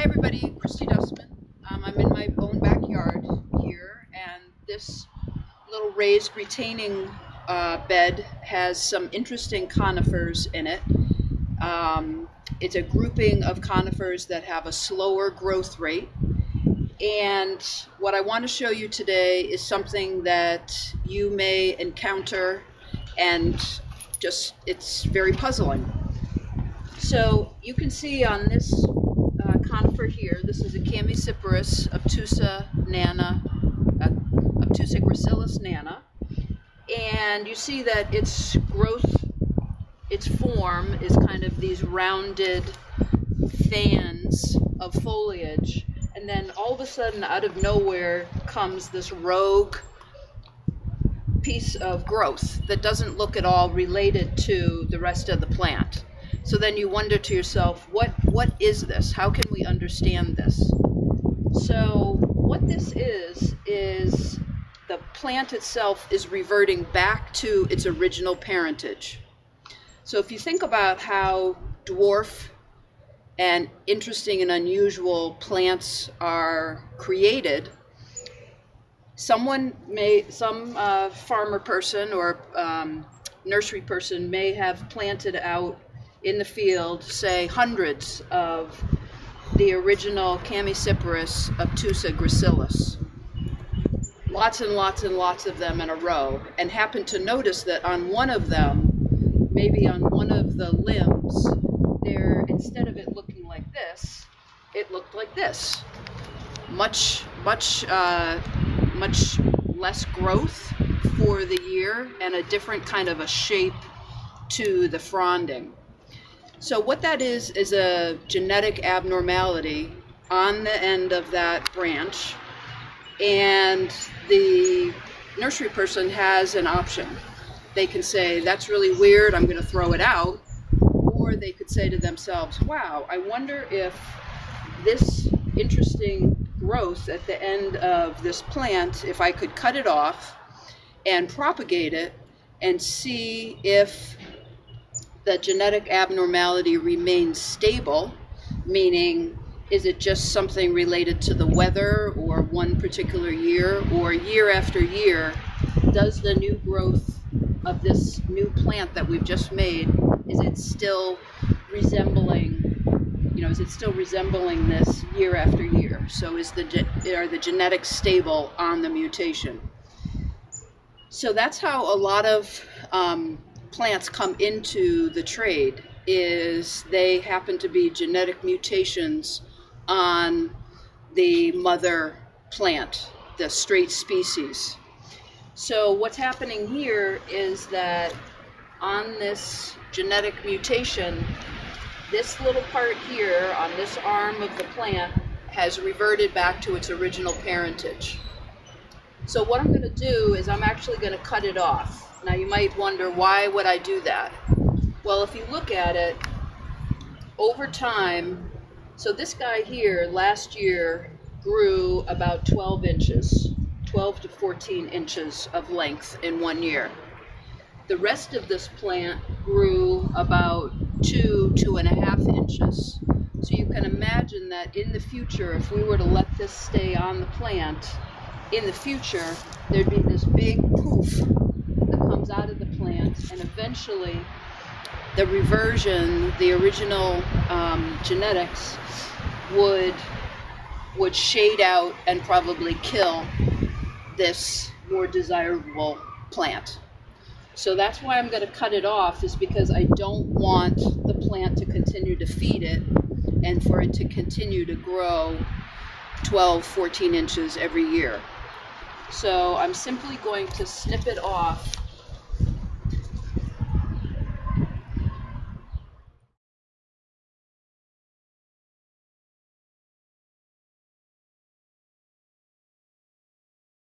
everybody, Christie Dustman. I'm in my own backyard here, and this little raised retaining bed has some interesting conifers in it. It's a grouping of conifers that have a slower growth rate. And what I want to show you today is something that you may encounter, and it's very puzzling. So you can see on this conifer here, this is a Conifer obtusa nana, obtusa gracilis nana, and you see that its growth, its form is kind of these rounded fans of foliage, and then all of a sudden out of nowhere comes this rogue piece of growth that doesn't look at all related to the rest of the plant. So then you wonder to yourself, what is this? How can we understand this? So what this is the plant itself is reverting back to its original parentage. So if you think about how dwarf and interesting and unusual plants are created, some farmer person or nursery person may have planted out in the field, say, hundreds of the original Conifer obtusa gracilis, lots and lots and lots of them in a row, and happened to notice that on one of them, maybe on one of the limbs, there, instead of it looking like this, it looked like this. Much less growth for the year, and a different kind of a shape to the fronding. So what that is a genetic abnormality on the end of that branch, and the nursery person has an option. They can say, that's really weird, I'm going to throw it out, or they could say to themselves, wow, I wonder if this interesting growth at the end of this plant, if I could cut it off and propagate it and see if the genetic abnormality remains stable, meaning is it just something related to the weather or one particular year, or year after year, does the new growth of this new plant that we've just made, is it still resembling this year after year? So are the genetics stable on the mutation? So that's how a lot of plants come into the trade, is they happen to be genetic mutations on the mother plant, the straight species. So what's happening here is that on this genetic mutation, this little part here on this arm of the plant has reverted back to its original parentage. So what I'm going to do is I'm actually going to cut it off. Now you might wonder, why would I do that? Well, if you look at it over time, so this guy here last year grew about 12 to 14 inches of length in 1 year. The rest of this plant grew about 2.5 inches. So you can imagine that in the future, if we were to let this stay on the plant, in the future, there'd be this big poof that comes out of the plant, and eventually the reversion, the original genetics, would shade out and probably kill this more desirable plant. So that's why I'm going to cut it off, is because I don't want the plant to continue to feed it and for it to continue to grow 12, 14 inches every year. So I'm simply going to snip it off